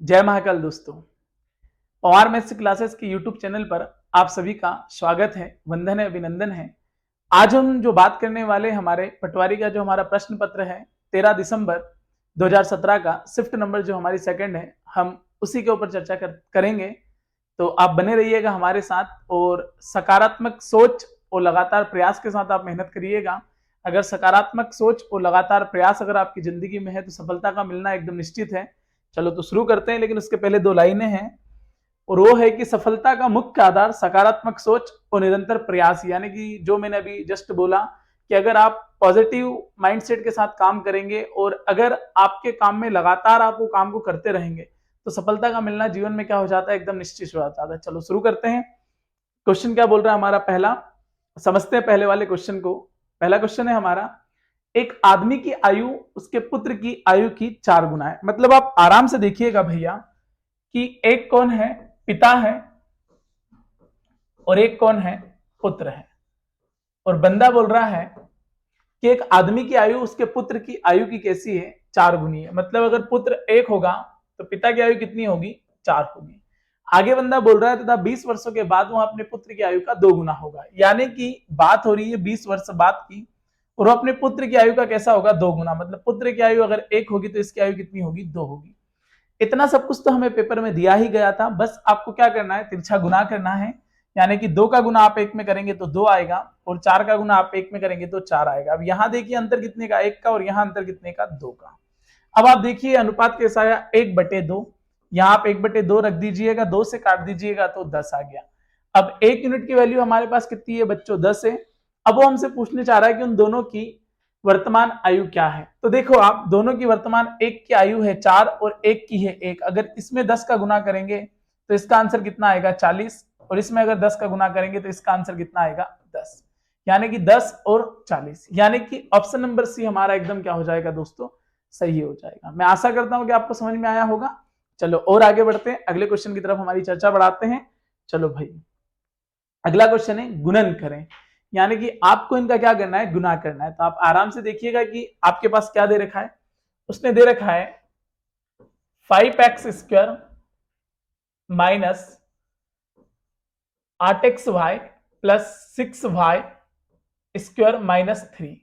जय महाकाल दोस्तों। Pawar maths classes के यूट्यूब चैनल पर आप सभी का स्वागत है, वंदन है, अभिनंदन है। आज हम जो बात करने वाले हमारे पटवारी का जो हमारा प्रश्न पत्र है 13 दिसंबर 2017 का शिफ्ट नंबर जो हमारी सेकंड है, हम उसी के ऊपर चर्चा करेंगे। तो आप बने रहिएगा हमारे साथ और सकारात्मक सोच और लगातार प्रयास के साथ आप मेहनत करिएगा। अगर सकारात्मक सोच और लगातार प्रयास अगर आपकी जिंदगी में है तो सफलता का मिलना एकदम निश्चित है। चलो तो शुरू करते हैं, लेकिन उसके पहले दो लाइनें हैं और वो है कि सफलता का मुख्य आधार सकारात्मक सोच और निरंतर प्रयास। यानी कि जो मैंने अभी जस्ट बोला कि अगर आप पॉजिटिव माइंडसेट के साथ काम करेंगे और अगर आपके काम में लगातार आप वो काम को करते रहेंगे तो सफलता का मिलना जीवन में क्या हो जाता है, एकदम निश्चित हो जाता है। चलो शुरू करते हैं। क्वेश्चन क्या बोल रहा है हमारा पहला, समझते हैं पहले वाले क्वेश्चन को। पहला क्वेश्चन है हमारा, एक आदमी की आयु उसके पुत्र की आयु की 4 गुना है। मतलब आप आराम से देखिएगा भैया कि एक कौन है, पिता है, और एक कौन है, पुत्र है। और बंदा बोल रहा है कि एक आदमी की आयु उसके पुत्र की आयु की कैसी है, 4 गुनी है। मतलब अगर पुत्र 1 होगा तो पिता की आयु कितनी होगी, 4 होगी। आगे बंदा बोल रहा है तथा 20 वर्षों के बाद वह अपने पुत्र की आयु का 2 गुना होगा। यानी कि बात हो रही है 20 वर्ष बाद की, और वो अपने पुत्र की आयु का कैसा होगा, 2 गुना। मतलब पुत्र की आयु अगर 1 होगी तो इसकी आयु कितनी होगी, 2 होगी। इतना सब कुछ तो हमें पेपर में दिया ही गया था, बस आपको क्या करना है, तिरछा गुना करना है। यानी कि 2 का गुना आप 1 में करेंगे तो 2 आएगा और 4 का गुना आप 1 में करेंगे तो 4 आएगा। अब यहां देखिए अंतर कितने का, 1 का, और यहां अंतर कितने का, 2 का। अब आप देखिए अनुपात कैसा आया, 1/2। यहां आप 1/2 रख दीजिएगा, 2 से काट दीजिएगा तो 10 आ गया। अब 1 यूनिट की वैल्यू हमारे पास कितनी है बच्चों, 10 है। अब वो हमसे पूछने चाह रहा है कि उन दोनों की वर्तमान आयु क्या है। तो देखो आप, दोनों की वर्तमान, एक की आयु है 4 और एक की है 1। अगर इसमें 10 का गुना करेंगे तो इसका आंसर कितना आएगा, 40। और इसमें अगर 10 का गुना करेंगे तो इसका आंसर कितना आएगा, 10। यानी कि 10 और 40, यानी कि ऑप्शन नंबर सी हमारा एकदम क्या हो जाएगा दोस्तों, सही हो जाएगा। मैं आशा करता हूं कि आपको समझ में आया होगा। चलो और आगे बढ़ते हैं, अगले क्वेश्चन की तरफ हमारी चर्चा बढ़ाते हैं। चलो भाई, अगला क्वेश्चन है गुणन करें। यानी कि आपको इनका क्या करना है, गुना करना है। तो आप आराम से देखिएगा कि आपके पास क्या दे रखा है। उसने दे रखा है 5x² minus 8xy plus 6y² minus 3,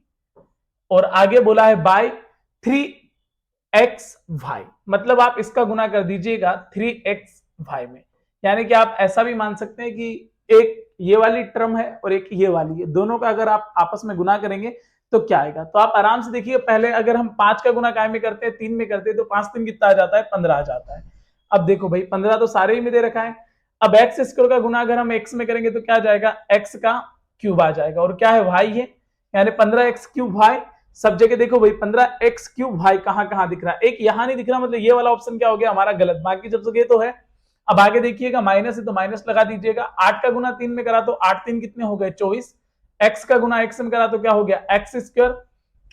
और आगे बोला है बाय 3xy। मतलब आप इसका गुना कर दीजिएगा 3xy में। यानी कि आप ऐसा भी मान सकते हैं कि एक ये वाली टर्म है और एक ये वाली है, दोनों का अगर आप आपस में गुना करेंगे तो क्या आएगा। तो आप आराम से देखिए, पहले अगर हम 5 का गुना काय में करते हैं, 3 में करते हैं, तो 5 3 कितना आ जाता है, 15 आ जाता है। अब देखो भाई 15 तो सारे ही में दे रखा है। अब x² का गुना अगर हम x में करेंगे तो क्या आ जाएगा, x का क्यूब आ जाएगा, और क्या है, y है। यानी 15x³ y। सब जगह देखो भाई 15x³ y कहां दिख रहा है, एक यहां नहीं दिख रहा, मतलब ये वाला ऑप्शन क्या हो गया हमारा गलत, बाकी जब जगह तो है। अब आगे देखिएगा माइनस है तो माइनस लगा दीजिएगा। 8 का गुना 3 में करा तो 8 3 कितने हो गए, 24। x का गुना x में करा तो क्या हो गया, x²।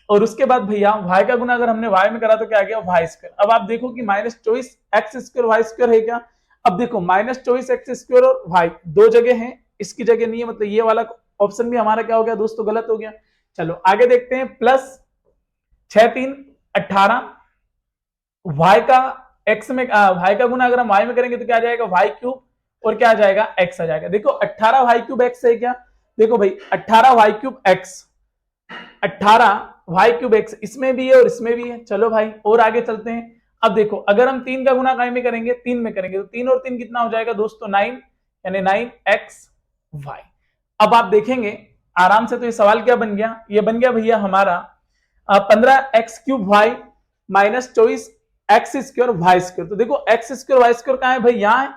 और उसके बाद भैया y का गुना अगर हमने y में करा तो क्या आ गया, y²। अब आप देखो कि -24x² y² है क्या। अब देखो -24x² और y दो जगह है, इसकी जगह नहीं है, मतलब ये वाला ऑप्शन भी हमारा क्या हो गया दोस्तों, गलत हो गया। चलो आगे देखते हैं, प्लस 6 3 18, y का x में y का गुना अगर हम y में करेंगे तो क्या आ जाएगा, y³ और क्या आ जाएगा, x आ जाएगा। देखो 18y³ x है क्या, देखो भाई 18y³ x, 18y³ x इसमें भी है और इसमें भी है। चलो भाई और आगे चलते हैं। अब देखो अगर हम 3 का गुना काय में करेंगे, 3 में करेंगे, तो 3 और 3 कितना हो जाएगा दोस्तों, 9, यानी 9xy। अब आप देखेंगे आराम से, तो ये सवाल क्या बन गया, ये बन गया भैया हमारा 15x³ y minus 24x² y²। तो देखो x² y² कहां है भाई, यहां है।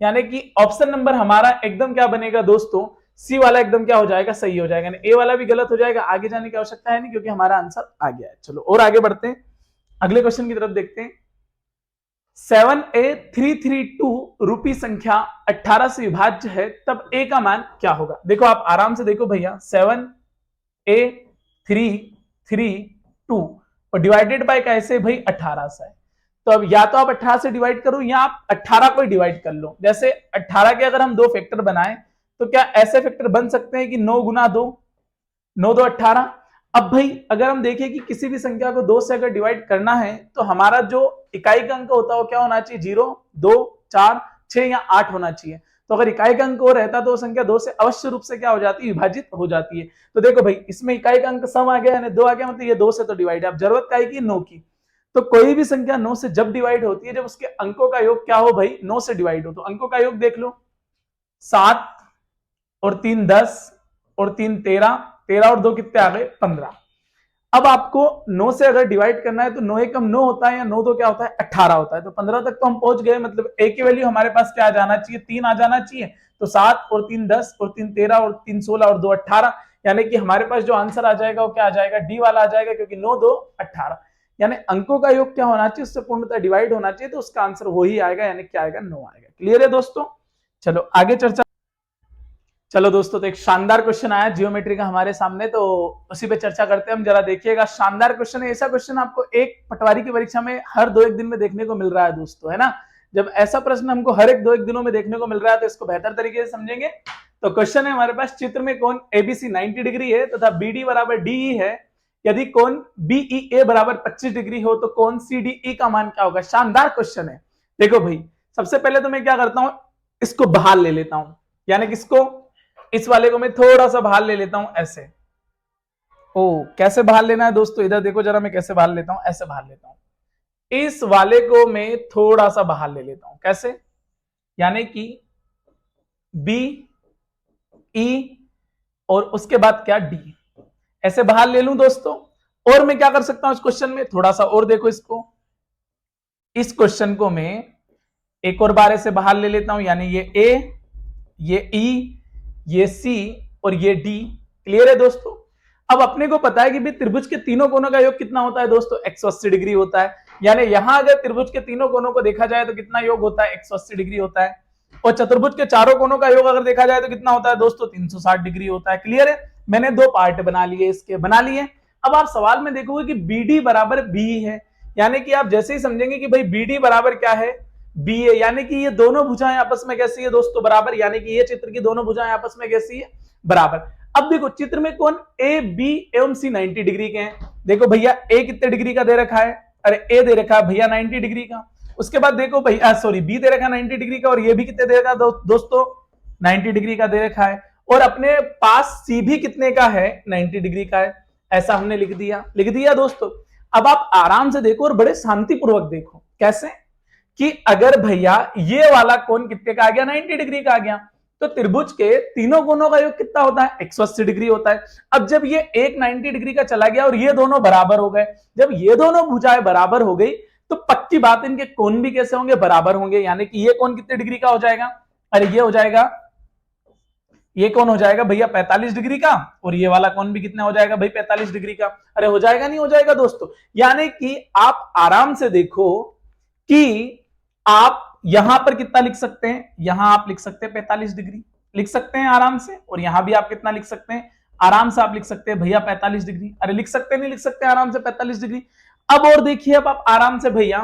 यानी कि ऑप्शन नंबर हमारा एकदम क्या बनेगा दोस्तों, सी वाला एकदम क्या हो जाएगा, सही हो जाएगा। ए वाला भी गलत हो जाएगा, आगे जाने की आवश्यकता है नहीं क्योंकि हमारा आंसर आ गया है। चलो और आगे बढ़ते हैं, अगले क्वेश्चन की तरफ देखते हैं। 7a332 रूपी संख्या 18 से विभाज्य है, तब a का मान क्या होगा। देखो आप आराम से देखो भैया, 7a332 और डिवाइडेड बाय कैसे भाई, 18 से। तो अब या तो आप 18 से डिवाइड करो या आप 18 को डिवाइड कर लो। जैसे 18 के अगर हम 2 फैक्टर बनाएं तो क्या ऐसे फैक्टर बन सकते हैं कि 9 गुना 2, 9 2 18। अब भाई अगर हम देखें कि किसी भी संख्या को 2 से अगर डिवाइड करना है तो हमारा जो इकाई का अंक होता है वो क्या होना चाहिए, 0, 2, 4, 6 या 8 होना चाहिए। तो अगर इकाई का अंक वो रहता तो संख्या 2 से अवश्य रूप से क्या हो जाती है, विभाजित हो जाती है। तो देखो भाई इसमें इकाई का अंक सम आ गया यानी 2 आ गया, मतलब ये 2 से तो डिवाइड है। अब जरूरत क्या है कि 9 की, तो कोई भी संख्या 9 से जब डिवाइड होती है जब उसके अंकों का योग क्या हो भाई, 9 से डिवाइड हो। तो अंकों का योग देख लो, 7 और 3 10 और 3 13, 13 और 2 कितने आ गए, 15। अब आपको 9 से अगर डिवाइड करना है तो 9 एकम 9 होता है या 9 दो क्या होता है, 18 होता है। तो 15 तक तो हम पहुंच गए, मतलब ए की वैल्यू हमारे पास क्या आ जाना चाहिए, 3 आ जाना चाहिए। तो 7 और 3 10 और 3 13 और 3 16 और 2 18, यानी कि हमारे पास जो आंसर आ जाएगा वो क्या आ जाएगा, डी वाला आ जाएगा, क्योंकि 9 2 18, यानी अंकों का योग क्या होना चाहिए, उससे पूर्णतः डिवाइड होना चाहिए। तो उसका आंसर वही आएगा, यानी क्या आएगा, 9 आएगा। क्लियर है दोस्तों? चलो आगे चर्चा। चलो दोस्तों, तो एक शानदार क्वेश्चन आया जियोमेट्री का हमारे सामने, तो उसी पे चर्चा करते हैं हम। जरा देखिएगा, शानदार क्वेश्चन है। ऐसा क्वेश्चन आपको एक पटवारी की परीक्षा में हर 2-1 दिन में देखने को मिल रहा है दोस्तों, है ना। जब ऐसा प्रश्न हमको हर एक 2-1 दिनों में देखने को मिल रहा है तो इसको बेहतर तरीके से समझेंगे। तो क्वेश्चन है हमारे पास, चित्र में कोण एबीसी 90 डिग्री है तथा बीडी बराबर डीई है। यदि कोण बीईए बराबर 25 डिग्री हो तो कोण सीडीई का मान क्या होगा। शानदार क्वेश्चन है। देखो भाई, सबसे पहले तो मैं क्या करता हूं, इसको बाहर ले लेता हूं, यानी किसको, इस वाले को मैं थोड़ा सा बाहर ले लेता हूं ऐसे। ओ, कैसे बाहर लेना है दोस्तों, इधर देखो जरा, मैं कैसे बाहर लेता हूं, ऐसे बाहर लेता हूं। इस वाले को मैं थोड़ा सा बाहर ले लेता हूं, कैसे, यानी कि बी ई और उसके बाद क्या, डी, ऐसे बाहर ले लूं दोस्तों। और मैं क्या कर सकता हूं इस क्वेश्चन में, थोड़ा सा और देखो इसको, इस क्वेश्चन को मैं एक और बार ऐसे बाहर ले लेता हूं, यानी ये ए, ये ई, ये सी और ये डी। क्लियर है दोस्तों? अब अपने को पता है कि भी त्रिभुज के तीनों कोनों का योग कितना होता है दोस्तों, 180 डिग्री होता है। यानी यहां अगर त्रिभुज के तीनों कोनों को देखा जाए तो कितना योग होता है, 180 डिग्री होता है। और चतुर्भुज के चारों कोनों का योग अगर देखा जाए तो कितना होता है दोस्तों, 360 डिग्री होता है। क्लियर है? मैंने 2 पार्ट बना लिए, इसके बना लिए। अब आप सवाल में देखोगे कि बीडी बराबर बी है, यानी कि आप जैसे ही समझेंगे कि भाई बीडी बराबर क्या है, बी है, यानी कि ये दोनों भुजाएं आपस में कैसी है दोस्तों, बराबर, यानी कि ये चित्र की दोनों भुजाएं आपस में कैसी है, बराबर। अब देखो चित्र में कौन ए बी एवं सी 90 डिग्री के हैं। देखो भैया ए कितने डिग्री का दे रखा है, अरे ए दे रखा है भैया 90 डिग्री का। उसके बाद देखो भैया, सॉरी, बी दे रखा है 90 डिग्री का, और ये भी कितने दे रखा है दोस्तों, 90 डिग्री का दे रखा है। और अपने पास सी भी कितने का है, 90 डिग्री का है। ऐसा हमने लिख दिया दोस्तों। अब आप आराम से देखो और बड़े शांतिपूर्वक देखो, कैसे कि अगर भैया ये वाला कोण कितने का आ गया, 90 डिग्री का आ गया, तो त्रिभुज के तीनों कोणों का योग कितना होता है, 180 डिग्री होता है। अब जब ये एक 90 डिग्री का चला गया और ये दोनों बराबर हो गए, जब ये दोनों भुजाएं बराबर हो गई तो पक्की बात इनके कोण भी कैसे होंगे, बराबर होंगे। यानी कि ये कोण कितने डिग्री का हो जाएगा, अरे ये हो जाएगा, ये कौन हो जाएगा भैया 45 डिग्री का, और ये वाला कौन भी कितना हो जाएगा भाई 45 डिग्री का। अरे हो जाएगा, नहीं हो जाएगा दोस्तों। यानी कि आप आराम से देखो कि आप यहां पर कितना लिख सकते हैं, यहां आप लिख सकते हैं 45 डिग्री लिख सकते हैं आराम से, और यहां भी आप कितना लिख सकते हैं, आराम से आप लिख सकते हैं भैया 45 डिग्री। अरे लिख सकते हैं, नहीं लिख सकते आराम से 45 डिग्री। अब और देखिए, अब आप आराम से भैया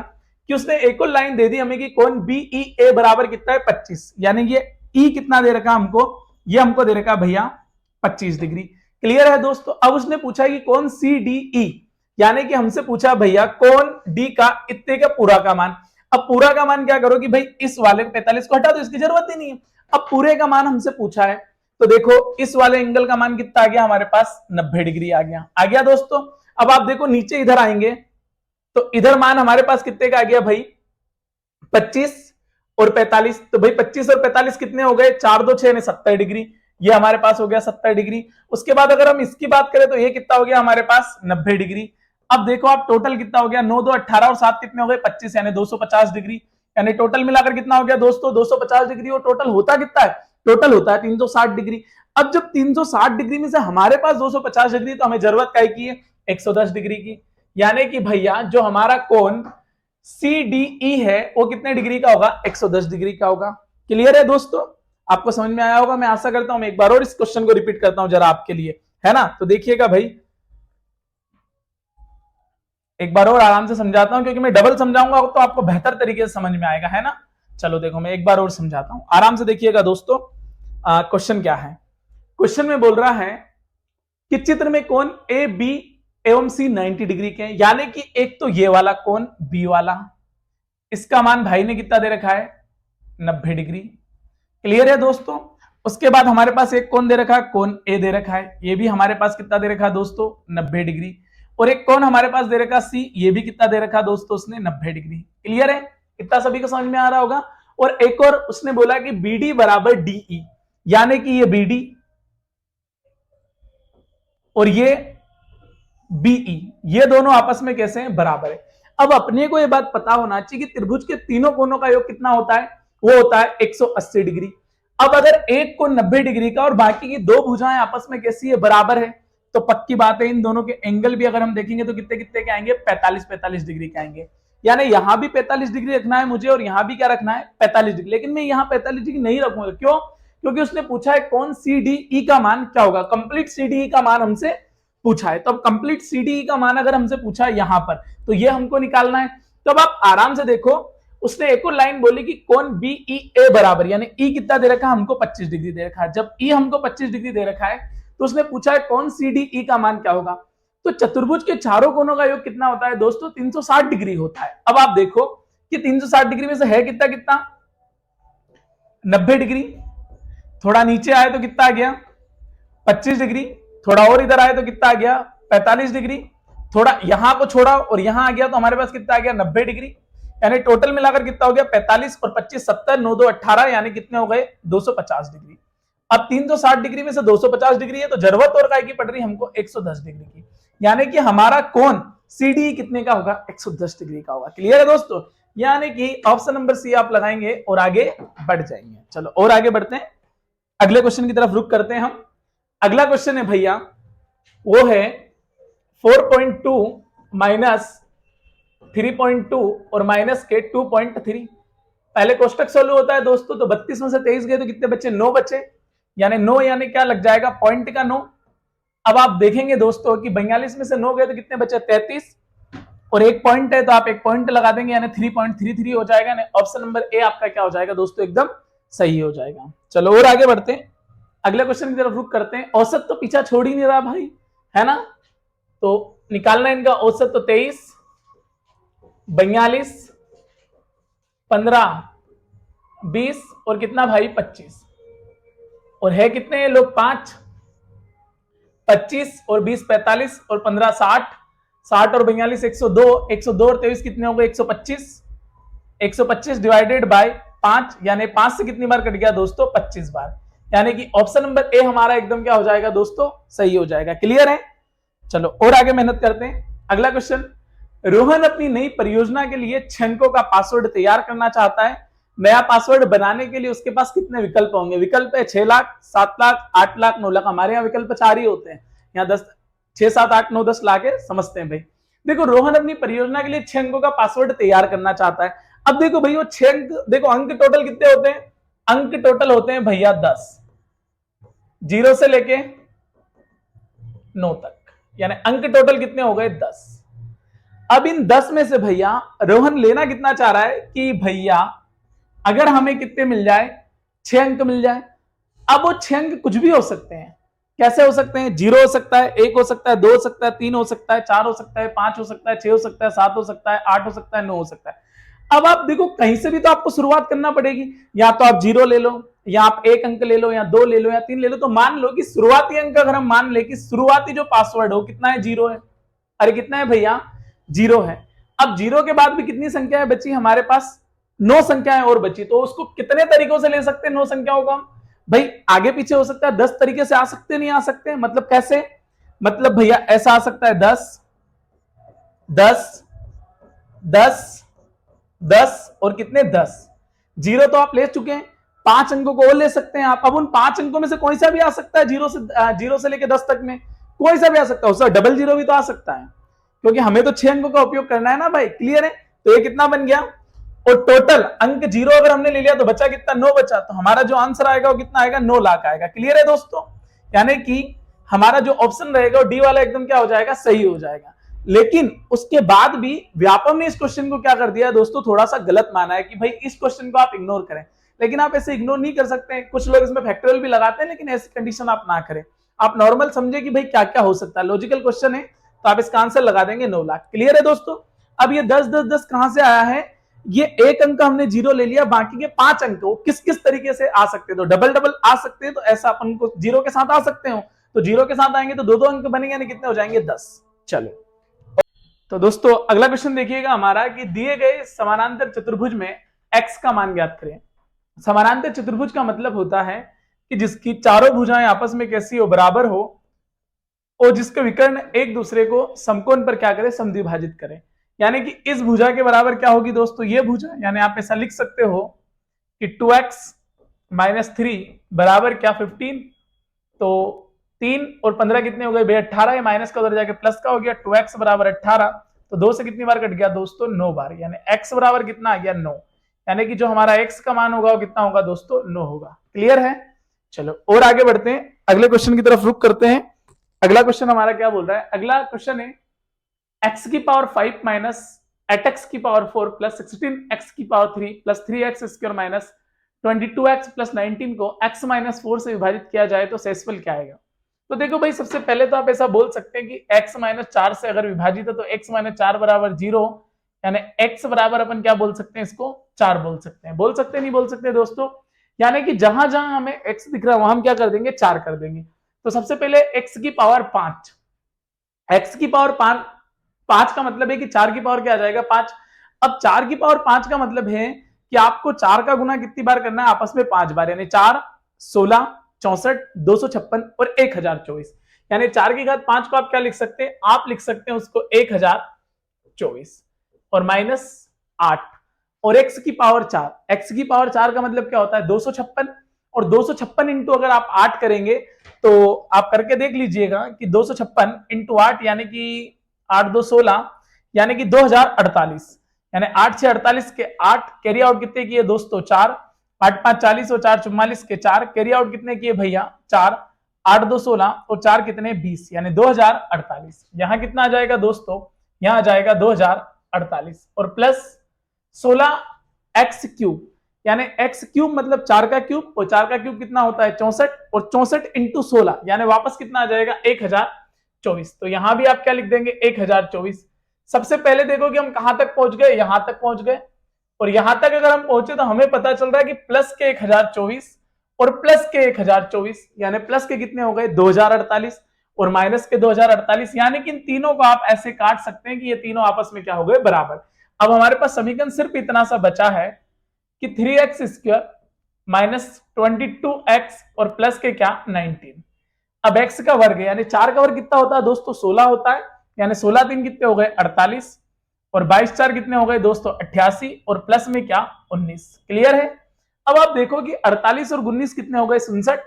कि उसने एक और लाइन दे दी हमें कि कौन बी ई ए बराबर कितना है 25, यानी ये ई कितना दे रखा हमको, ये हमको दे रखा भैया 25 डिग्री। क्लियर है दोस्तों? अब उसने पूछा कि कौन सी डी ई, यानी कि हमसे पूछा भैया कौन डी का इतने का पूरा का मान। अब पूरा का मान क्या करो कि भाई इस वाले 45 को हटा दो, इसकी जरूरत ही नहीं है। अब पूरे का मान हमसे पूछा है, तो देखो इस वाले एंगल का मान कितना आ गया हमारे पास, 90 डिग्री आ गया दोस्तों। अब आप देखो नीचे इधर आएंगे तो इधर मान हमारे पास कितने का आ गया भाई, 25 और 45। तो भाई 25 और 45 कितने हो गए, 4 2 6 70 डिग्री, ये हमारे पास हो गया 70 डिग्री। उसके बाद अगर हम इसकी बात करें तो ये कितना हो गया हमारे पास, 90 डिग्री। अब देखो आप टोटल कितना हो गया, 9 2 18 और 7 कितने हो गए 25, यानी 250 डिग्री। यानी टोटल मिलाकर कितना हो गया दोस्तों, 250 डिग्री। और टोटल होता कितना है, टोटल होता है 360 डिग्री। अब जब 360 डिग्री में से हमारे पास 250 डिग्री, तो हमें जरूरत क्या की है, 110 डिग्री की। यानी कि भैया जो हमारा कोण सी डी ई है वो कितने डिग्री का होगा, 110 डिग्री का होगा। क्लियर है दोस्तों? आपको समझ में आया होगा, मैं आशा करता हूं। मैं एक बार और इस क्वेश्चन को रिपीट करता हूं जरा आपके लिए, है ना। तो देखिएगा भाई, एक बार और आराम से समझाता हूं, क्योंकि मैं डबल समझाऊंगा तो आपको बेहतर तरीके से समझ में आएगा, है ना। चलो देखो मैं एक बार और समझाता हूं, आराम से देखिएगा दोस्तों। क्वेश्चन क्या है, क्वेश्चन में बोल रहा है कि चित्र में कोण ए बी एवं सी 90 डिग्री के हैं, यानी कि एक तो ये वाला कोण बी वाला, इसका मान भाई ने कितना दे रखा है 90 डिग्री। क्लियर है दोस्तों। उसके बाद हमारे पास एक कोण दे रखा है, कोण ए दे रखा है, ये भी हमारे पास कितना दे रखा है दोस्तों 90 डिग्री। और एक कोण हमारे पास दे रखा सी, ये भी कितना दे रखा दोस्तों उसने 90 डिग्री। क्लियर है, इतना सभी को समझ में आ रहा होगा। और एक और उसने बोला कि बीडी बराबर डीई, यानी कि ये बीडी और ये बीई, ये दोनों आपस में कैसे हैं बराबर है। अब अपने को ये बात पता होना चाहिए कि त्रिभुज के तीनों कोणों का योग कितना होता है, वो होता है 180 डिग्री। अब अगर एक कोण 90 डिग्री का और बाकी की दो भुजाएं आपस में कैसी है बराबर है, तो पक्की बात है इन दोनों के एंगल भी अगर हम देखेंगे तो कितने कितने के आएंगे 45 डिग्री के आएंगे। यानी यहां भी 45 डिग्री रखना है मुझे और यहां भी क्या रखना है 45 डिग्री। लेकिन मैं यहां 45 डिग्री नहीं रखूंगा, क्यों? क्योंकि उसने पूछा है कौन CDE का मान क्या होगा, कंप्लीट CDE का मान हमसे पूछा है। तो अब कंप्लीट CDE का मान अगर हमसे पूछा है यहां पर, तो ये हमको निकालना है। तो अब आप आराम से देखो, उसने एक और लाइन बोली कि कोण BEA बराबर, यानी E कितना दे रखा है हमको 25 डिग्री दे रखा है। जब E हमको 25 डिग्री दे रखा है तो उसने पूछा है कौन CDE का मान क्या होगा। तो चतुर्भुज के चारों कोणों का योग कितना होता है दोस्तों 360 डिग्री होता है। अब आप देखो कि 360 डिग्री में से है कितना कितना 90 डिग्री, थोड़ा नीचे आए तो कितना आ गया 25 डिग्री, थोड़ा और इधर आए तो कितना आ गया 45 डिग्री, थोड़ा यहां को छोड़ा और यहां आ गया तो हमारे पास कितना आ गया 90 डिग्री। यानी टोटल मिलाकर कितना हो गया 45 और 25 70 9 2 18, यानी कितने हो गए 250 डिग्री। अब 360 डिग्री में से 250 डिग्री है तो जरूरत और काय की पड़ रही हमको 110 डिग्री की, यानी कि हमारा कोण CDE कितने का होगा 110 डिग्री का होगा। क्लियर है दोस्तों, यानी कि ऑप्शन नंबर सी आप लगाएंगे और आगे बढ़ जाएंगे। चलो और आगे बढ़ते हैं, अगले क्वेश्चन की तरफ रुक करते हैं हम। अगला क्वेश्चन है भैया, वो है 4.2 माइनस 3.2 और माइनस के 2.3। पहले कोष्टक सोल्व होता है दोस्तों, तो 32 में से 23 गए तो कितने बचे 9 बचे, यानी 9 यानी क्या लग जाएगा पॉइंट का 9। अब आप देखेंगे दोस्तों कि 42 में से 9 गए तो कितने बचे 33, और एक पॉइंट है तो आप एक पॉइंट लगा देंगे यानी 3.33 हो जाएगा। ऑप्शन नंबर ए आपका क्या हो जाएगा दोस्तों एकदम सही हो जाएगा। चलो और आगे बढ़ते हैं, अगले क्वेश्चन की तरफ रुक करते हैं। औसत तो पीछा छोड़ ही नहीं रहा भाई, है ना, तो निकालना इनका औसत। तो 23 42 15 20 और कितना भाई 25, और है कितने लोग 5, 25 और 20 45 और 15 60, 60 और 42 102, 102 और 23 कितने हो गए 125, 125 डिवाइडेड बाय 5, यानी 5 से कितनी बार कट गया दोस्तों 25 बार, यानी कि ऑप्शन नंबर ए हमारा एकदम क्या हो जाएगा दोस्तों सही हो जाएगा। क्लियर है, चलो और आगे मेहनत करते हैं। अगला क्वेश्चन, रोहन अपनी नई परियोजना के लिए 6 अंकों का पासवर्ड तैयार करना चाहता है। नया पासवर्ड बनाने के लिए उसके पास कितने विकल्प होंगे? विकल्प है 6 लाख 7 लाख 8 लाख 9 लाख। हमारे यहाँ विकल्प 4 ही होते हैं, यहाँ 10 6 7 8 9 10 लाख है, समझते हैं भाई। देखो रोहन अपनी परियोजना के लिए 6 अंकों का पासवर्ड तैयार करना चाहता है। अब देखो भाई वो 6 अंक, देखो अंक टोटल कितने होते हैं, अंक टोटल होते हैं भैया 10, 0 से लेके 9 तक, यानी अंक टोटल कितने हो गए 10। अब इन 10 में से भैया रोहन लेना कितना चाह रहा है कि भैया अगर हमें कितने मिल जाए 6 अंक मिल जाए। अब वो 6 अंक कुछ भी हो सकते हैं, कैसे हो सकते हैं, 0 हो सकता है, 1 हो सकता है, 2 हो सकता है, 3 हो सकता है, 4 हो सकता है, 5 हो सकता है, 6 हो सकता है, 7 हो सकता है, 8 हो सकता है, 9 हो सकता है। अब आप देखो कहीं से भी तो आपको शुरुआत करना पड़ेगी, या तो आप 0 ले लो, या आप 1 अंक ले लो, या 2 ले लो, या 3 ले लो। तो मान लो कि शुरुआती अंक अगर हम मान ले कि शुरुआती जो पासवर्ड हो कितना है 0 है, अरे कितना है भैया 0 है। अब 0 के बाद भी कितनी संख्याएं बची हमारे पास, 9 संख्याएं और बची। तो उसको कितने तरीकों से ले सकते हैं 9 संख्याओं को हम, भाई आगे पीछे हो सकता है, 10 तरीके से आ सकते नहीं आ सकते, मतलब कैसे, मतलब भैया ऐसा आ सकता है 10 10 10 10 और कितने 10, 0 तो आप ले चुके हैं, 5 अंकों को और ले सकते हैं आप। अब उन 5 अंकों में से कोई सा भी आ सकता है, 0 से लेकर 10 तक में कोई सा भी आ सकता है, उसका डबल 0 भी तो आ सकता है, क्योंकि हमें तो 6 अंकों का उपयोग करना है ना भाई। क्लियर है, तो ये कितना बन गया, और टोटल अंक 0 अगर हमने ले लिया तो बचा कितना 9 बचा, तो हमारा जो आंसर आएगा वो कितना आएगा 9 लाख आएगा। क्लियर है दोस्तों, यानी कि हमारा जो ऑप्शन रहेगा वो डी वाला एकदम क्या हो जाएगा सही हो जाएगा। लेकिन उसके बाद भी व्यापम ने इस क्वेश्चन को क्या कर दिया दोस्तों, थोड़ा सा गलत माना है कि भाई इस क्वेश्चन को आप इग्नोर करें, लेकिन आप ऐसे इग्नोर नहीं कर सकते। कुछ लोग इसमें फैक्टोरियल भी लगाते हैं, लेकिन ऐसी कंडीशन आप ना करें, आप नॉर्मल समझे कि भाई क्या क्या हो सकता है, लॉजिकल क्वेश्चन है तो आप इसका आंसर लगा देंगे 9 लाख। क्लियर है दोस्तों। अब ये 10 10 10 कहां से आया है, ये एक अंक हमने जीरो ले लिया, बाकी के 5 अंक वो किस किस तरीके से आ सकते हैं, तो डबल डबल आ सकते हैं, तो ऐसा अपन को जीरो के साथ आ सकते हो, तो जीरो के साथ आएंगे तो दो दो अंक बनेंगे, यानी कितने हो जाएंगे 10। चलो तो दोस्तों अगला क्वेश्चन देखिएगा हमारा कि दिए गए समानांतर चतुर्भुज में x का मान ज्ञात करें। समानांतर चतुर्भुज का मतलब होता है कि जिसकी चारों भुजाएं आपस में कैसी हो, बराबर हो, और जिसके विकर्ण एक दूसरे को समकोण पर क्या करें, समद्विभाजित करें। यानी कि इस भुजा के बराबर क्या होगी दोस्तों, ये भुजा, यानी आप ऐसा लिख सकते हो कि 2x - 3 बराबर क्या 15, तो 3 और 15 कितने हो गए भाई 18, माइनस का उधर जाके प्लस का हो गया, 2x बराबर 18, तो 2 से कितनी बार कट गया दोस्तों 9 बार, यानी x बराबर कितना आ गया 9, यानी कि जो हमारा x का मान होगा वो कितना होगा दोस्तों 9 होगा। क्लियर है। चलो और आगे बढ़ते हैं, अगले क्वेश्चन की तरफ रुख करते हैं। अगला क्वेश्चन हमारा क्या बोल रहा है, अगला क्वेश्चन है x की पावर 5 माइनस 8x की पावर 4 प्लस 16x की power 3 plus 3x square minus 22x plus 19 को x माइनस 4 से विभाजित किया जाए तो शेषफल क्या आएगा। तो देखो भाई सबसे पहले तो आप ऐसा बोल सकते हैं कि x माइनस 4 से अगर विभाजित है तो x माइनस 4 बराबर 0, यानी x बराबर अपन क्या बोल सकते हैं, इसको 4 बोल सकते हैं। बोल सकते हैं नहीं बोल सकते दोस्तों, यानी कि जहां जहां हमें x दिख रहा है वहां हम क्या कर देंगे 4 कर देंगे। तो सबसे पहले x की पावर 5, x की पावर 5 का मतलब है कि 4 की पावर क्या आ जाएगा 5। अब 4 की पावर 5 का मतलब है कि आपको 4 का गुना कितनी बार करना है, आपस में 5 बार, यानी 4 16 64 256 और 1024, यानी 4 की घात 5 को आप क्या लिख सकते हैं, आप लिख सकते हैं उसको 1024 और माइनस 8 और x की पावर 4, x की पावर 4 का मतलब क्या होता है 256, और 256 इंटू अगर आप 8 करेंगे तो आप करके देख लीजिएगा कि 256 इंटू 8 यानी कि 8 2 16, यानी कि 2048, यानी 8 6 48 के 8 कैरी आउट कितने किए दोस्तों 4, 8 5 40 और 4 44 के 4 कैरी आउट कितने किए भैया 4, 8 2 16 और 4 कितने 20, यानी 2048। यहां कितना आ जाएगा दोस्तों, यहां आ जाएगा 2048 और प्लस 16x क्यूब, यानी x क्यूब मतलब 4 का क्यूब, और 4 का क्यूब कितना होता है 64, और 64 इंटू 16 यानी वापस कितना आ जाएगा 1024। तो यहां भी आप क्या लिख देंगे 1024। सबसे पहले देखो कि हम कहां तक पहुंच गए, यहां तक पहुंच गए, और यहां तक अगर हम पहुंचे तो हमें पता चल रहा है कि प्लस के 1024 और प्लस के 1024 यानी प्लस के कितने हो गए 2048 और माइनस के 2048, यानी कि इन तीनों को आप ऐसे काट सकते हैं कि ये तीनों आपस में क्या हो गए बराबर। अब हमारे पास समीकरण सिर्फ इतना सा बचा है कि 3x स्क्वायर माइनस 22x और प्लस के क्या 19, अब x का वर्ग है यानी 4 का वर्ग कितना होता है दोस्तों 16 होता है, यानी 16 3 कितने हो गए 48 और 22 4 कितने हो गए दोस्तों 88 और प्लस में क्या 19। क्लियर है। अब आप देखो कि 48 और 19 कितने हो गए 67,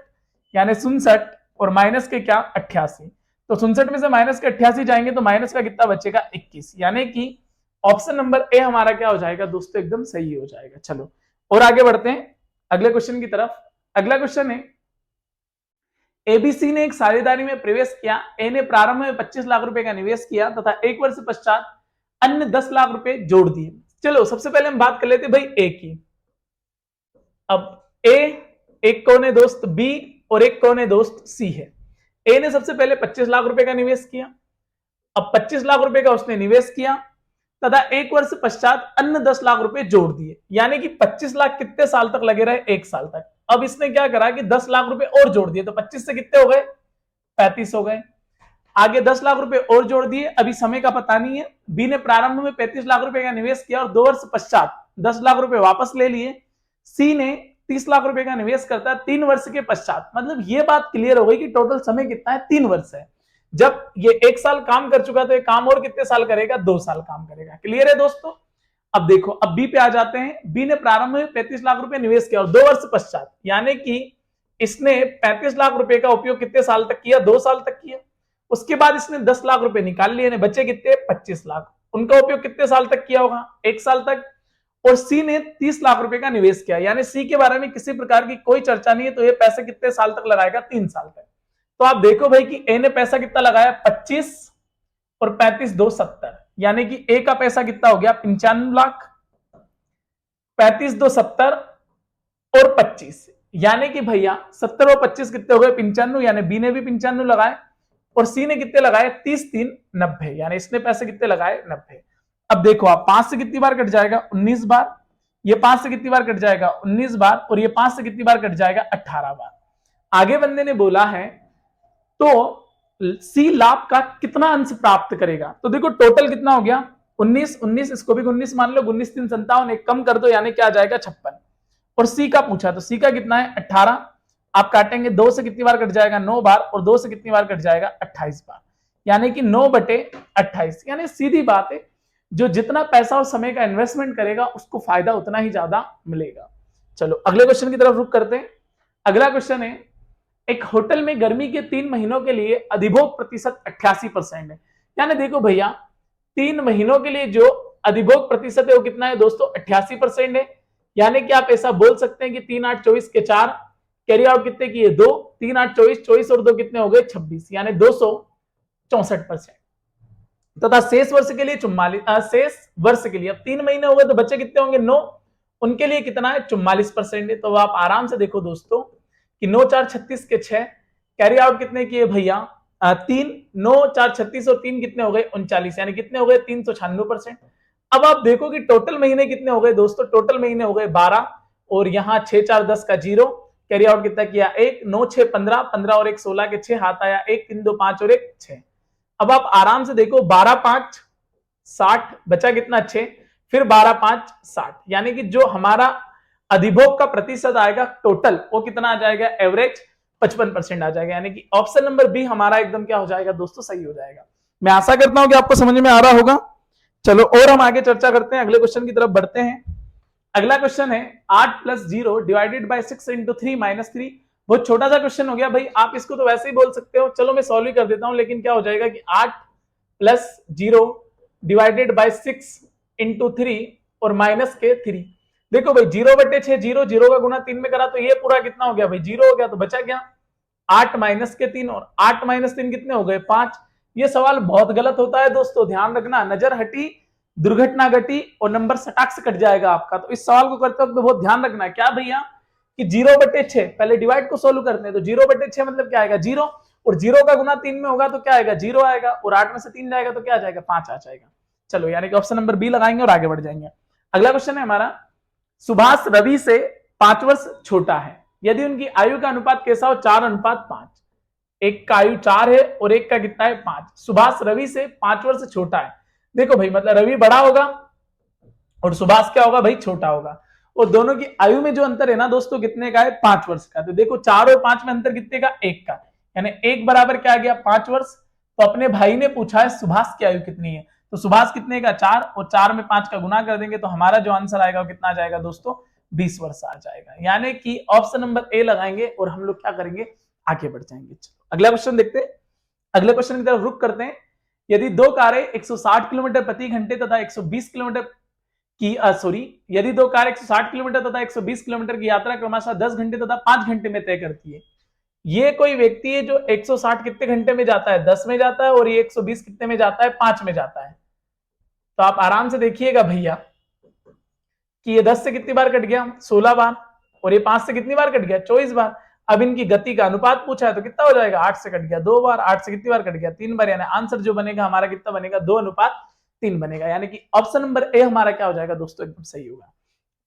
यानी 67 और माइनस के क्या 88, तो 67 में से माइनस के 88 जाएंगे तो माइनस का कितना बचेगा 21, यानी कि ऑप्शन नंबर ए हमारा क्या हो जाएगा दोस्तों एकदम सही हो जाएगा। चलो और आगे बढ़ते हैं अगले क्वेश्चन की तरफ। अगला क्वेश्चन है एबीसी ने एक साझेदारी में प्रवेश किया, ए ने प्रारंभ में 25 लाख रुपए का निवेश किया तथा एक वर्ष पश्चात अन्य 10 लाख रुपए जोड़ दिए। चलो सबसे पहले हम बात कर लेते भाई ए की। अब ए एक कौन है दोस्त बी और एक कौन है दोस्त सी है। ए ने सबसे पहले 25 लाख रुपए का निवेश किया, अब 25 लाख रुपए का उसने निवेश किया तथा एक वर्ष पश्चात अन्य 10 लाख रुपए जोड़ दिए, यानी कि 25 लाख कितने साल तक लगे रहे 1 साल तक। अब इसने क्या करा कि 10 लाख रुपए और जोड़ दिए, तो 25 से कितने हो गए 35 हो गए, आगे 10 लाख रुपए और जोड़ दिए, अभी समय का पता नहीं है। बी ने प्रारंभ में 35 लाख रुपए का निवेश किया और 2 वर्ष पश्चात 10 लाख रुपए वापस ले लिए। सी ने 30 लाख रुपए का निवेश करता है 3 वर्ष के पश्चात, मतलब ये बात क्लियर हो गई कि टोटल समय कितना है 3 वर्ष है। जब ये 1 साल काम कर चुका तो ये काम और कितने साल करेगा 2 साल काम करेगा। क्लियर है दोस्तों। अब देखो अब बी पे आ जाते हैं। बी ने प्रारंभ में 35 लाख रुपए निवेश किया और 2 वर्ष पश्चात, यानी कि इसने 35 लाख रुपए का उपयोग कितने साल तक किया 2 साल तक किया। उसके बाद इसने 10 लाख रुपए निकाल लिए, बचे कितने 25 लाख, उनका उपयोग कितने साल तक किया होगा 1 साल तक। और सी ने 30 लाख रुपए का निवेश किया, यानी सी के बारे में किसी प्रकार की कोई चर्चा नहीं है, तो ये पैसे कितने साल तक लगाएगा 3 साल तक। तो आप देखो भाई कि ए ने पैसा कितना लगाया 25 और 35 2 70, यानी कि ए का पैसा कितना हो गया 95 लाख, 35 2 70 और 25, यानी कि भैया 70 और 25 कितने हो गए 95, यानी बी ने भी 95 लगाए और सी ने कितने लगाए 30 3 90, यानी इसने पैसे कितने लगाए 90। अब देखो आप 5 से कितनी बार कट जाएगा 19 बार, ये 5 से कितनी बार कट जाएगा 19 बार, और ये 5 से कितनी बार कट जाएगा 18 बार। आगे बंदे ने बोला है तो सी लाभ का कितना अंश प्राप्त करेगा। तो देखो टोटल कितना हो गया 19, 19 इसको भी 19 मान लो, 19 3 57, एक कम कर दो यानी क्या आ जाएगा 56। और सी का पूछा तो सी का कितना है 18, आप काटेंगे 2 से कितनी बार कट जाएगा 9 बार, और 2 से कितनी बार कट जाएगा 28 बार, यानी कि 9/28। यानी सीधी बात है, जो जितना पैसा और समय का इन्वेस्टमेंट करेगा उसको फायदा उतना ही ज्यादा मिलेगा। चलो अगले क्वेश्चन की तरफ रुक करते हैं। अगला क्वेश्चन है, एक होटल में गर्मी के 3 महीनों के लिए अधिभोग प्रतिशत 88% है। यानी देखो भैया 3 महीनों के लिए जो अधिभोग प्रतिशत है वो कितना है दोस्तों 88% है। यानी कि आप ऐसा बोल सकते हैं कि 3 8 24 के 4 कैरी आउट कितने किए 2, 3 8 24, 24 और 2 कितने हो गए 26, यानी 264%। तथा शेष वर्ष के लिए 44, शेष वर्ष के लिए अब 3 महीने हो गए तो बच्चे कितने होंगे 9, उनके लिए कितना है 44% है। तो आप आराम से देखो दोस्तों कि 9 4 36 के 6 कैरी आउट कितने किए भैया 3, 9 4 36 और 3 कितने हो गए 39, यानी कितने हो गए 396%। अब आप देखो कि टोटल महीने कितने हो गए दोस्तों, टोटल महीने हो गए 12, और यहाँ 6 4 10 का 0, कैरी आउट कितना किया 1, 9 6 15, 15 और 1 16 के 6 हाथ आया 1 3 2 5 और 1 6। अब आप आराम से देखो 12 5 60 बचा कितना 6, फिर 12 5 60, यानी कि जो हमारा अधिभोग का प्रतिशत आएगा टोटल वो कितना आ जाएगा एवरेज 55% आ जाएगा। यानी कि ऑप्शन नंबर बी हमारा एकदम क्या हो जाएगा दोस्तों सही हो जाएगा। मैं आशा करता हूं कि आपको समझ में आ रहा होगा। चलो और हम आगे चर्चा करते हैं, अगले क्वेश्चन की तरफ बढ़ते हैं। अगला क्वेश्चन है 8 + 0 डिवाइडेड बाय 6 × 3 - 3। बहुत छोटा सा क्वेश्चन हो गया भाई, आप इसको तो वैसे ही बोल सकते हो, चलो मैं सॉल्व ही कर देता हूं। लेकिन क्या हो जाएगा कि 8 + 0 डिवाइडेड बाय 6 × 3 और -3। देखो भाई 0/6 0, 0 का गुना 3 में करा तो ये पूरा कितना हो गया भाई 0 हो गया, तो बचा क्या 8 - 3, और 8 - 3 कितने हो गए 5। ये सवाल बहुत गलत होता है दोस्तों, ध्यान रखना, नजर हटी दुर्घटना घटी और नंबर सटाक से कट जाएगा आपका। तो इस सवाल को करते वक्त तो बहुत ध्यान रखना है क्या भैया कि 0/6 पहले डिवाइड को सोल्व करते हैं, तो 0/6 मतलब क्या आएगा 0, और 0 का गुना 3 में होगा तो क्या आएगा 0 आएगा, और 8 में से 3 जाएगा तो क्या आ जाएगा 5 आ जाएगा। चलो यानी कि ऑप्शन नंबर बी लगाएंगे और आगे बढ़ जाएंगे। अगला क्वेश्चन है हमारा, सुभाष रवि से 5 वर्ष छोटा है, यदि उनकी आयु का अनुपात कैसा हो 4:5। एक का आयु 4 है और एक का कितना है 5। सुभाष रवि से 5 वर्ष छोटा है। देखो भाई मतलब रवि बड़ा होगा और सुभाष क्या होगा भाई छोटा होगा, और दोनों की आयु में जो अंतर है ना दोस्तों कितने का है 5 वर्ष का। तो देखो 4 और 5 में अंतर कितने का 1 का, यानी 1 बराबर क्या आ गया 5 वर्ष। तो अपने भाई ने पूछा है सुभाष की आयु कितनी है, तो सुभाष कितने का 4, और 4 में 5 का गुना कर देंगे तो हमारा जो आंसर आएगा वो कितना आ जाएगा दोस्तों 20 वर्ष आ जाएगा। यानी कि ऑप्शन नंबर ए लगाएंगे और हम लोग क्या करेंगे आगे बढ़ जाएंगे। चलो अगला क्वेश्चन देखते हैं। अगले क्वेश्चन की तरफ रुक करते हैं। यदि दो कारें 160 किलोमीटर प्रति घंटे तथा 120 किलोमीटर की यदि दो कार 160 किलोमीटर तथा 120 किलोमीटर की यात्रा क्रमशः 10 घंटे तथा 5 घंटे में तय करती है, ये कोई व्यक्ति है जो 160 कितने घंटे में जाता है 10 में जाता है, और ये 120 कितने में जाता है 5 में जाता है। तो आप आराम से देखिएगा भैया कि ये 10 से कितनी बार कट गया 16 बार, और ये 5 से कितनी बार कट गया 24 बार। अब इनकी गति का अनुपात पूछा है तो कितना हो जाएगा 8 से कट गया 2 बार, 8 से कितनी बार कट गया 3 बार, यानी आंसर जो बनेगा हमारा कितना बनेगा 2:3 बनेगा। यानी कि ऑप्शन नंबर ए हमारा क्या हो जाएगा दोस्तों एकदम सही होगा।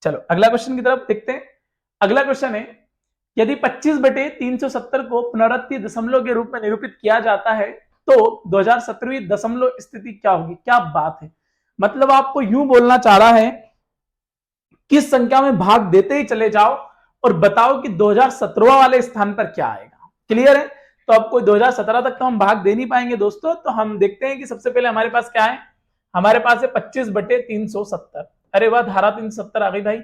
चलो अगला क्वेश्चन की तरफ देखते हैं। अगला क्वेश्चन है, यदि 25/370 को पुनरावृत्ति दशमलव के रूप में निरूपित किया जाता है तो 2017वीं दशमलव स्थिति क्या होगी। क्या बात है, मतलब आपको यूं बोलना चाह रहा है किस संख्या में भाग देते ही चले जाओ और बताओ कि 2017 वाले स्थान पर क्या आएगा। क्लियर है, तो अब कोई 2017 तक तो हम भाग दे नहीं पाएंगे दोस्तों। तो हम देखते हैं कि सबसे पहले हमारे पास क्या है, हमारे पास है 25/370। अरे वाह, धारा 370 आ गई भाई।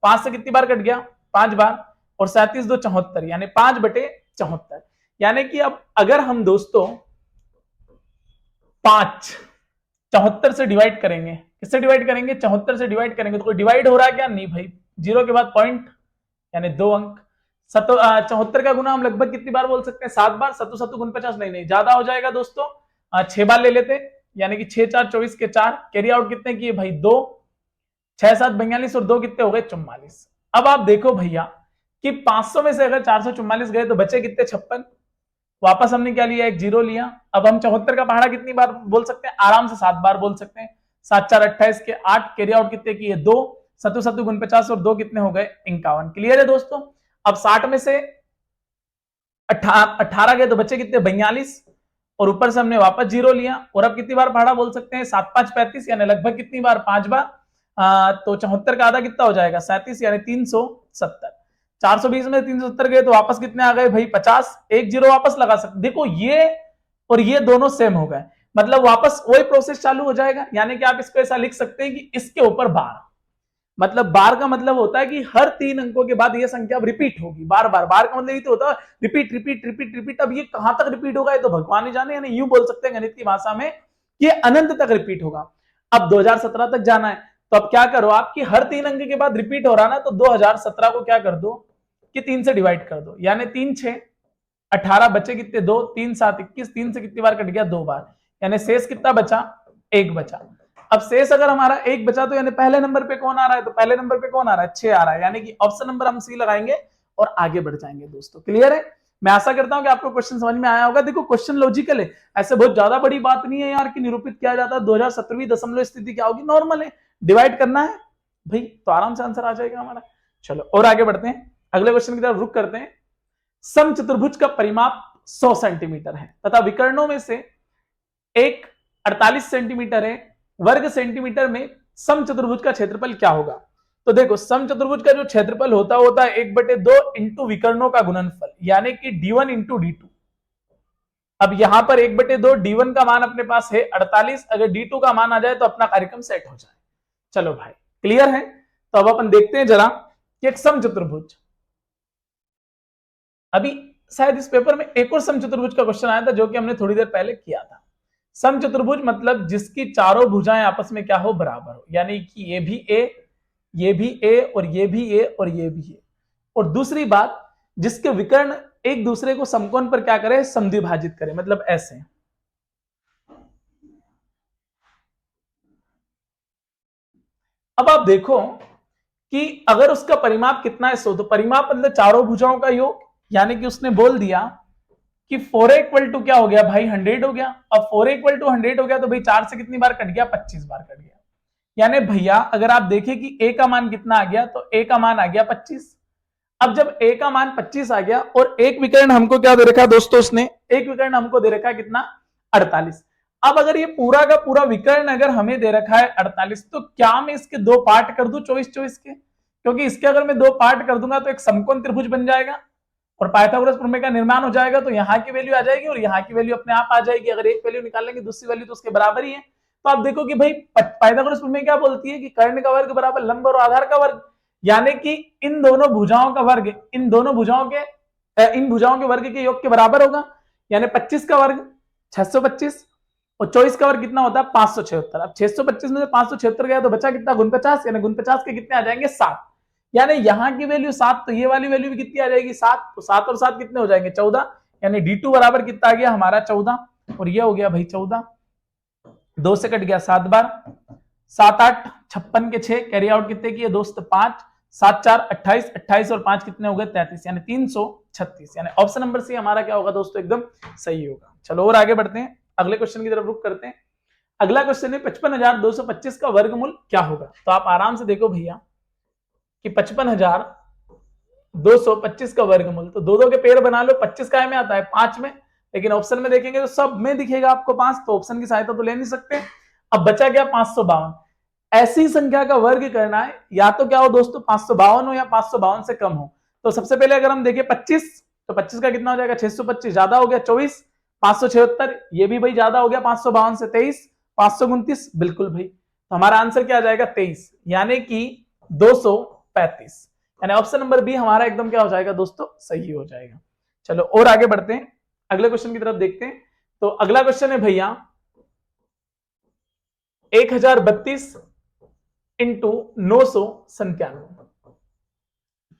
5 से कितनी बार कट गया 5 बार, और 37 2 74, यानी 5/74। यानी कि अब अगर हम दोस्तों 5 74 से डिवाइड करेंगे, किससे डिवाइड करेंगे 74 से डिवाइड करेंगे, तो कोई डिवाइड हो रहा है क्या नहीं भाई, जीरो के बाद पॉइंट यानी 2 अंक। 74 का गुना हम लगभग कितनी बार बोल सकते हैं 7 बार, 7 7 49, नहीं ज्यादा हो जाएगा दोस्तों 6 बार ले लेते, यानी कि 6 4 24 के 4, कैरी आउट कितने किए भाई 2, 6 7 42 और 2 कितने हो गए 44। अब आप देखो भैया कि 500 में से अगर 444 गए तो बचे कितने 56, वापस हमने क्या लिया एक जीरो लिया। अब हम 74 का पहाड़ा कितनी बार बोल सकते हैं आराम से 7 बार बोल सकते हैं, 7 4 28 के 8 कैरी आउट कितने किए 2, 7 7 49 और 2 कितने हो गए 51। क्लियर है दोस्तों। अब 60 में से 18 गए तो बच्चे कितने 42 और ऊपर से हमने वापस 0 लिया और अब कितनी बार पहाड़ा बोल सकते हैं 7 5 35 यानी लगभग कितनी बार 5 बार। तो 74 का आधा कितना हो जाएगा 37 यानी 370। 420 में 370 गए तो वापस कितने आ गए भाई 50, एक 0 वापस लगा सकते। देखो ये और ये दोनों सेम हो गए, मतलब वापस वही प्रोसेस चालू हो जाएगा। यानी कि आप इसको ऐसा लिख सकते हैं कि इसके ऊपर बार, मतलब बार का मतलब होता है कि हर 3 अंकों के बाद ये संख्या रिपीट होगी बार बार। बार का मतलब ये तो होता है रिपीट रिपीट रिपीट रिपीट। अब ये कहां तक रिपीट होगा ये तो भगवान ही जाने, यानी यूं बोल सकते हैं गणित की भाषा में ये अनंत तक रिपीट होगा। अब 2017 तक जाना है तो अब क्या करो आपकी हर 3 अंक के बाद रिपीट हो रहा ना, तो 2017 को क्या कर दो कि 3 से डिवाइड कर दो, यानी 3 6 18 बचे कितने 2, 3 7 21, 3 से कितनी बार कट गया 2 बार, यानी शेष कितना बचा 1 बचा। अब शेष अगर हमारा 1 बचा तो यानी पहले नंबर पे कौन आ रहा है, तो पहले नंबर पे कौन आ रहा है 6 आ रहा है, यानी कि ऑप्शन नंबर हम सी लगाएंगे और आगे बढ़ जाएंगे दोस्तों। क्लियर है। मैं आशा करता हूं कि आपको क्वेश्चन समझ में आया होगा। देखो क्वेश्चन लॉजिकल है, ऐसे बहुत ज्यादा बड़ी बात नहीं है यार कि निरूपित किया जाता है 2017वीं दशमलव स्थिति क्या होगी, नॉर्मल है, डिवाइड करना है भाई तो आराम से आंसर आ जाएगा हमारा। चलो और आगे बढ़ते हैं, अगले क्वेश्चन की तरफ रुक करते हैं। समचतुर्भुज का परिमाप 100 सेंटीमीटर है तथा विकर्णों में से एक 48 सेंटीमीटर है, वर्ग सेंटीमीटर में समचतुर्भुज का क्षेत्रफल क्या होगा। तो देखो समचतुर्भुज का जो क्षेत्रफल होता है 1/2 इंटू विकर्णों का गुणनफल, यानी कि d1 इंटू d2। अब यहां पर 1/2 d1 का मान अपने पास है 48, अगर d2 का मान आ जाए तो अपना कार्यक्रम सेट हो जाए। चलो भाई क्लियर है। तो अब अपन देखते हैं जरा कि एक समचतुर्भुज, अभी शायद इस पेपर में एक और समचतुर्भुज का क्वेश्चन आया था जो कि हमने थोड़ी देर पहले किया था। समचतुर्भुज मतलब जिसकी चारों भुजाएं आपस में क्या हो बराबर हो, यानी कि ये भी ए, ये भी ए और ये भी ए और ये भी ए। और दूसरी बात जिसके विकर्ण एक दूसरे को समकोण पर क्या करे समद्विभाजित करे, मतलब ऐसे। अब आप देखो कि अगर उसका परिमाप कितना है 100, तो परिमाप मतलब चारों भुजाओं का योग, यानी कि उसने बोल दिया कि 4a इक्वल टू क्या हो गया भाई 100 हो गया। अब 4a इक्वल टू 100 हो गया तो भाई 4 से कितनी बार कट गया 25 बार कट गया। यानी भैया अगर आप देखें कि a का मान कितना आ गया, तो a का मान आ गया 25। अब जब a का मान 25 आ गया और एक विकर्ण हमको क्या दे रखा है दोस्तों, उसने एक विकर्ण हमको दे रखा है कितना 48। अब अगर ये पूरा का पूरा विकर्ण अगर हमें दे रखा है 48, तो क्या मैं इसके दो पार्ट कर दूं 24 के, क्योंकि इसके अगर मैं दो पार्ट कर दूंगा तो एक समकोण त्रिभुज बन जाएगा और पाइथागोरस प्रमेय का निर्माण हो जाएगा। तो यहाँ की वैल्यू आ जाएगी और यहाँ की वैल्यू अपने आप आ जाएगी। अगर एक वैल्यू निकालेंगे दूसरी वैल्यू तो उसके बराबर ही है। तो आप देखो कि भाई पाइथागोरस प्रमेय क्या बोलती है कि कर्ण का वर्ग बराबर लंब और आधार का वर्ग, यानी कि इन दोनों भुजाओं का वर्ग इन भुजाओं के वर्ग के योग के बराबर होगा। यानी 25 का वर्ग 625 और 24 का वर्ग कितना होता है 576। अब 625 में से 576 गया तो बचा कितना 49, यानी 49 के कितने आ जाएंगे 7, यानी यहाँ की वैल्यू 7, तो ये वाली वैल्यू भी कितनी आ जाएगी 7, तो 7 और 7 कितने हो जाएंगे 14, यानी d2 बराबर कितना आ गया हमारा 14 और ये हो गया भाई 14। 2 से कट गया 7 बार, 7 8 56 के 6 कैरी आउट कितने किए दोस्त 5, 7 4 28, 28 और 5 कितने हो गए 33, यानी 336, यानी ऑप्शन नंबर सी हमारा क्या होगा दोस्तों एकदम सही होगा। चलो और आगे बढ़ते हैं, अगले क्वेश्चन की तरफ रुक करते हैं। अगला क्वेश्चन है 55,225 का वर्गमूल क्या होगा। तो आप आराम से देखो भैया कि 55,225 का वर्गमूल, तो दो दो के पेड़ बना लो, 25 काय में आता है 5 में, लेकिन ऑप्शन में देखेंगे तो सब में दिखेगा आपको 5, तो ऑप्शन की सहायता तो ले नहीं सकते। अब बचा गया 552, ऐसी संख्या का वर्ग करना है, या तो क्या हो दोस्तों 552 हो या 552 से कम हो। तो सबसे पहले अगर हम देखें 25, तो 25 का कितना हो जाएगा 625, ज्यादा हो गया 24, 576 ये भी भाई ज्यादा हो गया 552 से 23, 529 बिल्कुल भाई, तो हमारा आंसर क्या आ जाएगा 23, यानी कि 235, यानी ऑप्शन नंबर बी हमारा एकदम क्या हो जाएगा दोस्तों सही हो जाएगा। चलो और आगे बढ़ते हैं, अगले क्वेश्चन की तरफ देखते हैं। तो अगला क्वेश्चन है भैया 1032 इंटू 997।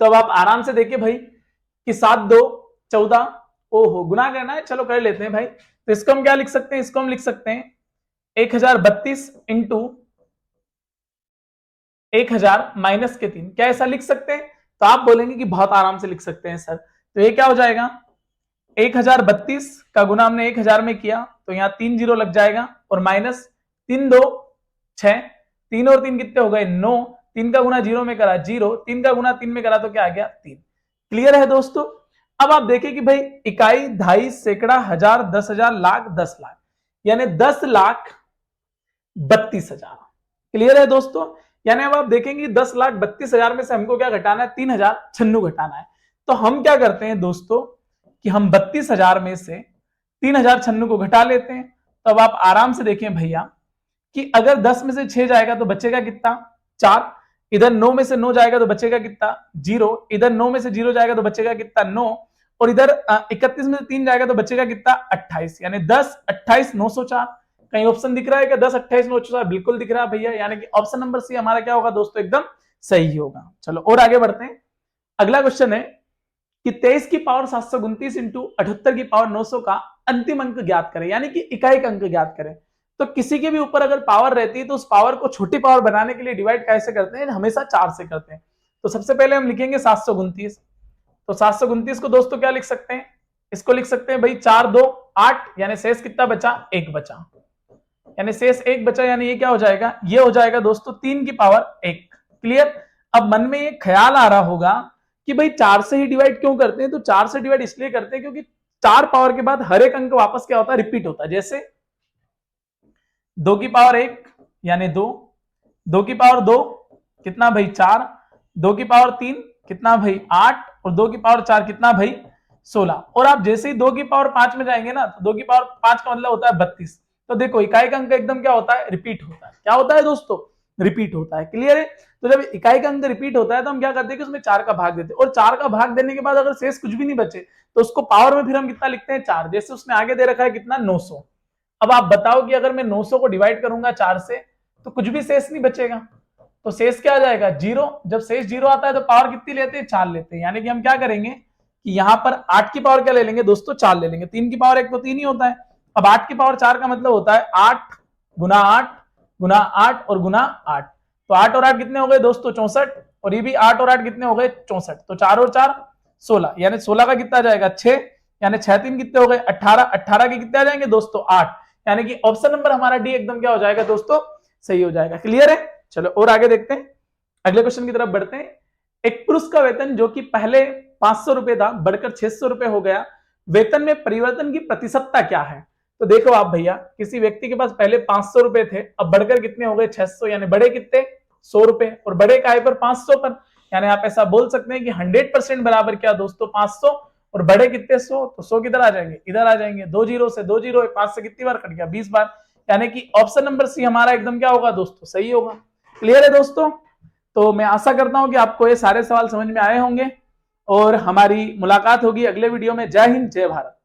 तो अब आप आराम से देखिए भाई कि 7 2 14, ओहो गुना करना है, चलो कर लेते हैं भाई। तो इसको हम क्या लिख सकते हैं, इसको हम लिख सकते हैं 1032 इंटू 1000 माइनस के 3, क्या ऐसा लिख सकते हैं। तो आप बोलेंगे कि बहुत आराम से लिख सकते हैं सर, तो ये क्या हो जाएगा 1032 का गुना हमने 1000 में किया तो यहाँ 3 जीरो लग जाएगा और माइनस 3 2 6, 3 और 3 कितने हो गए 9, 3 का गुना 0 में करा 0, 3 का गुना 3 में करा तो क्या आ गया 3। क्लियर है दोस्तों। अब आप देखें कि भाई इकाई, ढाई, सैकड़ा, हजार, 10,000, लाख, 10 लाख, यानी 10,32,000। क्लियर है दोस्तों। यानी अब आप देखेंगे 10,32,000 में से हमको क्या घटाना है 3,096 घटाना है। तो हम क्या करते हैं दोस्तों कि हम 32,000 में से 3,096 को घटा लेते हैं। तो अब आप आराम से देखें भैया कि अगर 10 में से 6 जाएगा तो बचेगा कितना 4, इधर 9 में से 9 जाएगा तो बचेगा कितना 0, इधर 9 में से 0 जाएगा तो बचेगा कितना 9, और इधर 31 में से 3 जाएगा तो बचेगा कितना 28, यानी 10, 28, 904। कहीं ऑप्शन दिख रहा है क्या 10, 28, 904? बिल्कुल दिख रहा है भैया, यानी कि ऑप्शन नंबर सी हमारा क्या होगा दोस्तों एकदम सही होगा। चलो और आगे बढ़ते हैं। अगला क्वेश्चन है कि 23 की पावर 729 इंटू 78 की पावर 900 का अंतिम अंक ज्ञात करें, यानी कि इकाई का अंक ज्ञात करें। तो किसी के भी ऊपर अगर पावर रहती है तो उस पावर को छोटी पावर बनाने के लिए डिवाइड कैसे करते हैं, हमेशा 4 से करते हैं। तो सबसे पहले हम लिखेंगे 729। तो 729 को दोस्तों क्या लिख सकते हैं, इसको लिख सकते हैं भाई 4 2 8, यानी शेष कितना बचा 1 बचा, यानी शेष 1 बचा, यानी ये क्या हो जाएगा, ये हो जाएगा दोस्तों 3 की पावर 1। क्लियर। अब मन में ये ख्याल आ रहा होगा कि भाई 4 से ही डिवाइड क्यों करते हैं, तो 4 से डिवाइड इसलिए करते हैं क्योंकि 4 पावर के बाद हर एक अंक वापस क्या होता है रिपीट होता है। जैसे 2 की पावर 1 यानी 2, 2 की पावर 2 कितना भाई 4, 2 की पावर 3 कितना भाई 8, और 2 की पावर 4 कितना भाई 16। और आप जैसे ही 2 की पावर 5 में जाएंगे ना, तो 2 की पावर 5 का मतलब होता है 32। तो देखो इकाई का अंक एकदम क्या होता है रिपीट होता है। क्या होता है दोस्तों, रिपीट होता है। क्लियर है। तो जब इकाई का अंक रिपीट होता है तो हम क्या करते हैं कि उसमें 4 का भाग देते हैं, और 4 का भाग देने के बाद अगर शेष कुछ भी नहीं बचे तो उसको पावर में फिर हम कितना लिखते हैं 4। जैसे उसने आगे दे रखा है कितना 900। अब आप बताओ कि अगर मैं 900 को डिवाइड करूंगा 4 से तो कुछ भी शेष नहीं बचेगा, तो शेष क्या आ जाएगा 0। जब शेष 0 आता है तो पावर कितनी लेते हैं 4 लेते हैं। यानी कि हम क्या करेंगे कि यहां पर 8 की पावर क्या ले लेंगे दोस्तों 4 ले लेंगे। 3 की पावर 1 तो 3 ही होता है। अब 8 की पावर 4 का मतलब होता है 8 गुना 8 गुना 8 और गुना 8। तो 8 और 8 कितने हो गए दोस्तों 64, और ये भी 8 और 8 कितने हो गए 64। तो 4 और 4 16, यानी 16 का कितना जाएगा 6, यानी 6 3 कितने हो गए 18, 18 के कितने आ जाएंगे दोस्तों 8। यानी कि ऑप्शन नंबर हमारा डी एकदम क्या हो जाएगा दोस्तों सही हो जाएगा। क्लियर है। चलो और आगे देखते हैं, अगले क्वेश्चन की तरफ बढ़ते हैं। एक पुरुष का वेतन जो कि पहले 500 रुपए था बढ़कर 600 रुपए हो गया, वेतन में परिवर्तन की प्रतिशतता क्या है। तो देखो आप भैया, किसी व्यक्ति के पास पहले 500 रुपए थे, अब बढ़कर कितने हो गए 600, यानी बढ़े कितने 100 रुपए, और बढ़े काय पर 500 पर। यानी आप ऐसा बोल सकते हैं कि 100% बराबर क्या दोस्तों 500, और बढ़े कितने 100, तो 100 किधर आ जाएंगे इधर आ जाएंगे। 2 जीरो से 2 जीरो, 5 से कितनी बार कट गया 20 बार। यानी कि ऑप्शन नंबर सी हमारा एकदम क्या होगा दोस्तों सही होगा। क्लियर है दोस्तों। तो मैं आशा करता हूं कि आपको ये सारे सवाल समझ में आए होंगे, और हमारी मुलाकात होगी अगले वीडियो में। जय हिंद, जय भारत।